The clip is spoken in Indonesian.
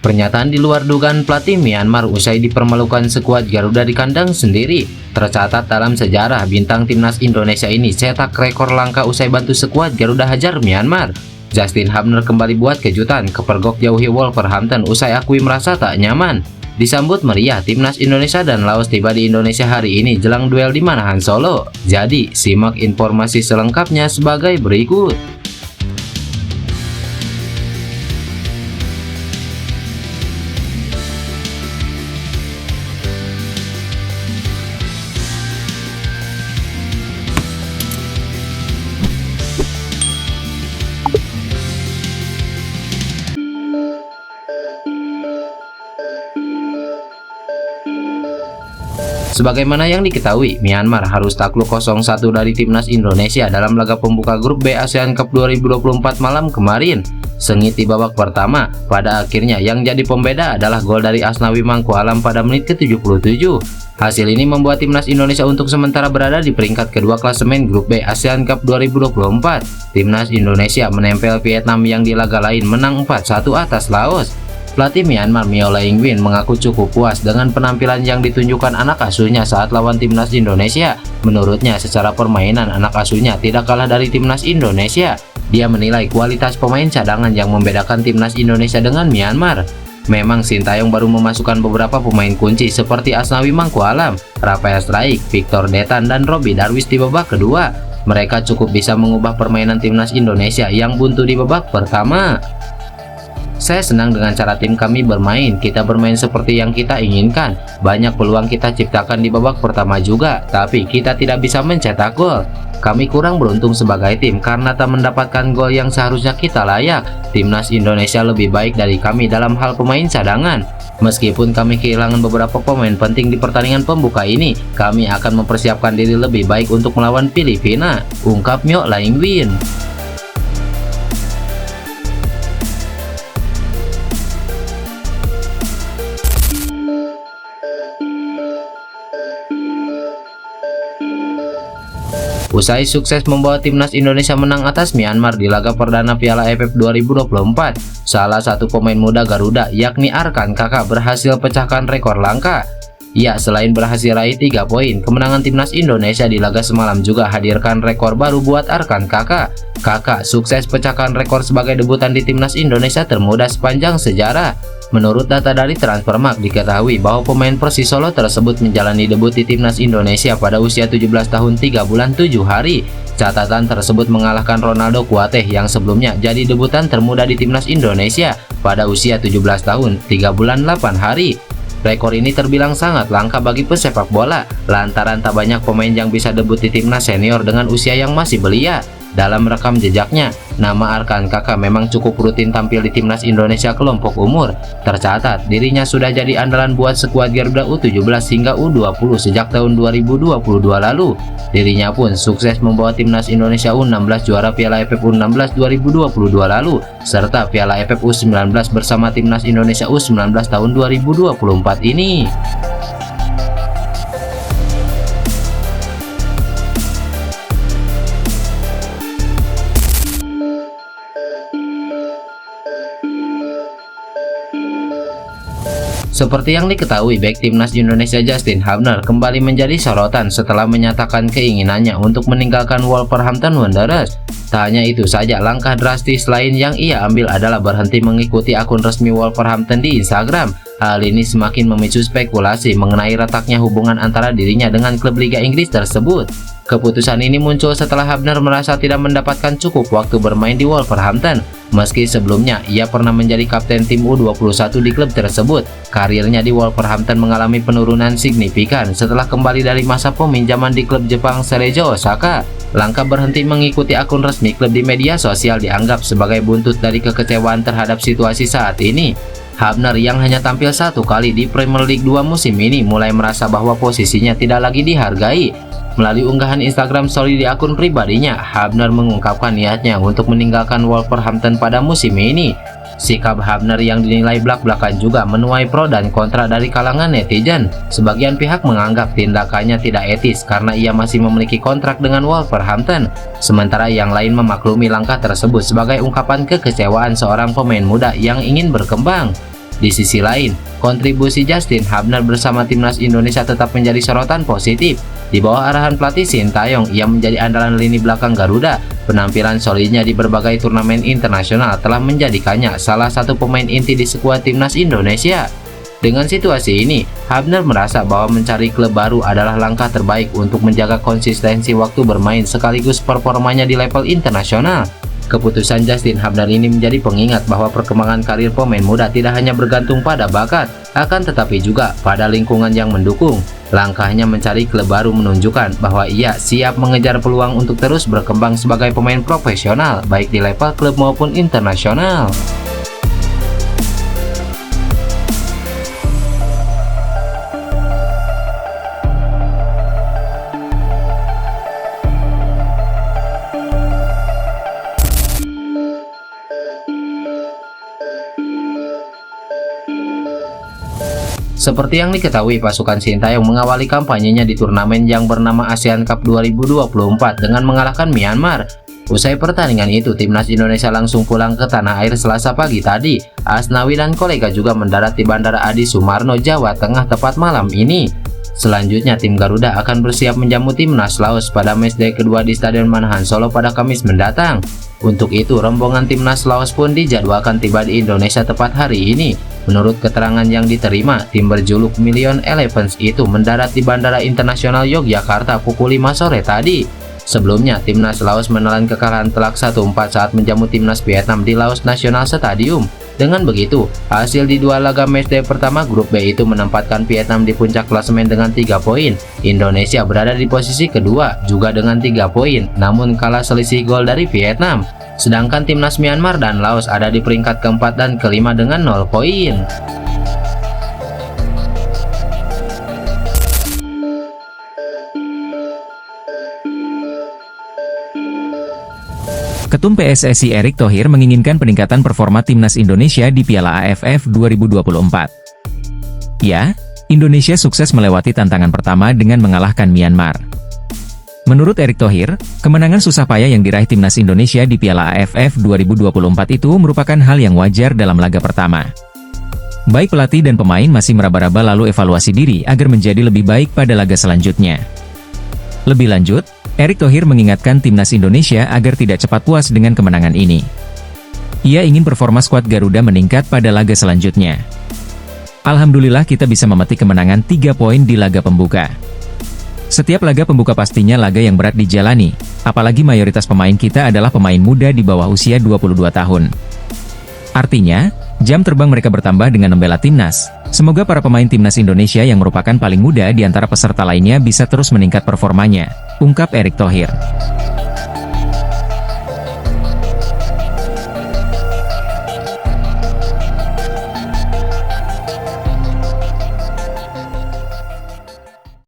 Pernyataan di luar dugaan pelatih Myanmar usai dipermalukan skuad Garuda di kandang sendiri. Tercatat dalam sejarah, bintang timnas Indonesia ini cetak rekor langka usai bantu skuad Garuda hajar Myanmar. Justin Hubner kembali buat kejutan, kepergok jauhi Wolverhampton usai akui merasa tak nyaman. Disambut meriah, timnas Indonesia dan Laos tiba di Indonesia hari ini jelang duel di Manahan Solo. Jadi, simak informasi selengkapnya sebagai berikut. Sebagaimana yang diketahui, Myanmar harus takluk 0-1 dari timnas Indonesia dalam laga pembuka grup B ASEAN Cup 2024 malam kemarin. Sengit di babak pertama, pada akhirnya yang jadi pembeda adalah gol dari Asnawi Mangkualam pada menit ke-77. Hasil ini membuat timnas Indonesia untuk sementara berada di peringkat kedua klasemen grup B ASEAN Cup 2024. Timnas Indonesia menempel Vietnam yang di laga lain menang 4-1 atas Laos. Pelatih Myanmar Myo Laing Win mengaku cukup puas dengan penampilan yang ditunjukkan anak asuhnya saat lawan timnas Indonesia. Menurutnya, secara permainan anak asuhnya tidak kalah dari timnas Indonesia. Dia menilai kualitas pemain cadangan yang membedakan timnas Indonesia dengan Myanmar. Memang Sintayong baru memasukkan beberapa pemain kunci seperti Asnawi Mangkualam, Rafael Struijk, Victor Detan, dan Robby Darwish di babak kedua. Mereka cukup bisa mengubah permainan timnas Indonesia yang buntu di babak pertama. Saya senang dengan cara tim kami bermain. Kita bermain seperti yang kita inginkan. Banyak peluang kita ciptakan di babak pertama juga, tapi kita tidak bisa mencetak gol. Kami kurang beruntung sebagai tim karena tak mendapatkan gol yang seharusnya kita layak. Timnas Indonesia lebih baik dari kami dalam hal pemain cadangan. Meskipun kami kehilangan beberapa pemain penting di pertandingan pembuka ini, kami akan mempersiapkan diri lebih baik untuk melawan Filipina, ungkap Myo Laing Win. Usai sukses membawa timnas Indonesia menang atas Myanmar di laga perdana Piala AFF 2024, salah satu pemain muda Garuda yakni Arkan Kakak berhasil pecahkan rekor langka. Ya, selain berhasil raih 3 poin, kemenangan timnas Indonesia di laga semalam juga hadirkan rekor baru buat Arkan Kakak. Kakak sukses pecahkan rekor sebagai debutan di timnas Indonesia termuda sepanjang sejarah. Menurut data dari Transfermarkt diketahui bahwa pemain Persis Solo tersebut menjalani debut di timnas Indonesia pada usia 17 tahun 3 bulan 7 hari. Catatan tersebut mengalahkan Ronaldo Kuateh yang sebelumnya jadi debutan termuda di timnas Indonesia pada usia 17 tahun 3 bulan 8 hari. Rekor ini terbilang sangat langka bagi pesepak bola lantaran tak banyak pemain yang bisa debut di timnas senior dengan usia yang masih belia. Dalam rekam jejaknya, nama Arkan Kakak memang cukup rutin tampil di timnas Indonesia kelompok umur. Tercatat, dirinya sudah jadi andalan buat skuad Garuda U17 hingga U20 sejak tahun 2022 lalu. Dirinya pun sukses membawa timnas Indonesia U16 juara Piala AFF U16 2022 lalu, serta Piala AFF U19 bersama timnas Indonesia U19 tahun 2024 ini. Seperti yang diketahui, bek timnas Indonesia Justin Hubner kembali menjadi sorotan setelah menyatakan keinginannya untuk meninggalkan Wolverhampton Wanderers. Tak hanya itu saja, langkah drastis lain yang ia ambil adalah berhenti mengikuti akun resmi Wolverhampton di Instagram. Hal ini semakin memicu spekulasi mengenai retaknya hubungan antara dirinya dengan klub Liga Inggris tersebut. Keputusan ini muncul setelah Hubner merasa tidak mendapatkan cukup waktu bermain di Wolverhampton. Meski sebelumnya ia pernah menjadi kapten tim U21 di klub tersebut, karirnya di Wolverhampton mengalami penurunan signifikan setelah kembali dari masa peminjaman di klub Jepang Cerezo Osaka. Langkah berhenti mengikuti akun resmi klub di media sosial dianggap sebagai buntut dari kekecewaan terhadap situasi saat ini. Hubner yang hanya tampil 1 kali di Premier League 2 musim ini mulai merasa bahwa posisinya tidak lagi dihargai. Melalui unggahan Instagram story di akun pribadinya, Hubner mengungkapkan niatnya untuk meninggalkan Wolverhampton pada musim ini. Sikap Hubner yang dinilai blak-blakan juga menuai pro dan kontra dari kalangan netizen. Sebagian pihak menganggap tindakannya tidak etis karena ia masih memiliki kontrak dengan Wolverhampton, sementara yang lain memaklumi langkah tersebut sebagai ungkapan kekecewaan seorang pemain muda yang ingin berkembang. Di sisi lain, kontribusi Justin Hubner bersama timnas Indonesia tetap menjadi sorotan positif. Di bawah arahan pelatih Sintayong, ia menjadi andalan lini belakang Garuda. Penampilan solidnya di berbagai turnamen internasional telah menjadikannya salah satu pemain inti di skuad timnas Indonesia. Dengan situasi ini, Hubner merasa bahwa mencari klub baru adalah langkah terbaik untuk menjaga konsistensi waktu bermain sekaligus performanya di level internasional. Keputusan Justin Hubner ini menjadi pengingat bahwa perkembangan karir pemain muda tidak hanya bergantung pada bakat, akan tetapi juga pada lingkungan yang mendukung. Langkahnya mencari klub baru menunjukkan bahwa ia siap mengejar peluang untuk terus berkembang sebagai pemain profesional, baik di level klub maupun internasional. Seperti yang diketahui, pasukan Sintayong mengawali kampanyenya di turnamen yang bernama ASEAN Cup 2024 dengan mengalahkan Myanmar. Usai pertandingan itu, timnas Indonesia langsung pulang ke tanah air Selasa pagi tadi. Asnawi dan kolega juga mendarat di Bandara Adi Sumarno, Jawa Tengah tepat malam ini. Selanjutnya, tim Garuda akan bersiap menjamu timnas Laos pada matchday kedua di Stadion Manahan Solo pada Kamis mendatang. Untuk itu, rombongan timnas Laos pun dijadwalkan tiba di Indonesia tepat hari ini. Menurut keterangan yang diterima, tim berjuluk Million Elephants itu mendarat di Bandara Internasional Yogyakarta pukul 5 sore tadi. Sebelumnya, timnas Laos menelan kekalahan telak 1-4 saat menjamu timnas Vietnam di Laos National Stadium. Dengan begitu, hasil di dua laga matchday pertama grup B itu menempatkan Vietnam di puncak klasemen dengan 3 poin. Indonesia berada di posisi kedua juga dengan 3 poin, namun kalah selisih gol dari Vietnam. Sedangkan timnas Myanmar dan Laos ada di peringkat keempat dan kelima dengan 0 poin. Ketum PSSI Erick Thohir menginginkan peningkatan performa timnas Indonesia di Piala AFF 2024. Ya, Indonesia sukses melewati tantangan pertama dengan mengalahkan Myanmar. Menurut Erick Thohir, kemenangan susah payah yang diraih timnas Indonesia di Piala AFF 2024 itu merupakan hal yang wajar dalam laga pertama. Baik pelatih dan pemain masih meraba-raba lalu evaluasi diri agar menjadi lebih baik pada laga selanjutnya. Lebih lanjut, Erick Thohir mengingatkan timnas Indonesia agar tidak cepat puas dengan kemenangan ini. Ia ingin performa skuad Garuda meningkat pada laga selanjutnya. Alhamdulillah kita bisa memetik kemenangan 3 poin di laga pembuka. Setiap laga pembuka pastinya laga yang berat dijalani, apalagi mayoritas pemain kita adalah pemain muda di bawah usia 22 tahun. Artinya, jam terbang mereka bertambah dengan membela timnas. Semoga para pemain timnas Indonesia yang merupakan paling muda di antara peserta lainnya bisa terus meningkat performanya, ungkap Erick Thohir.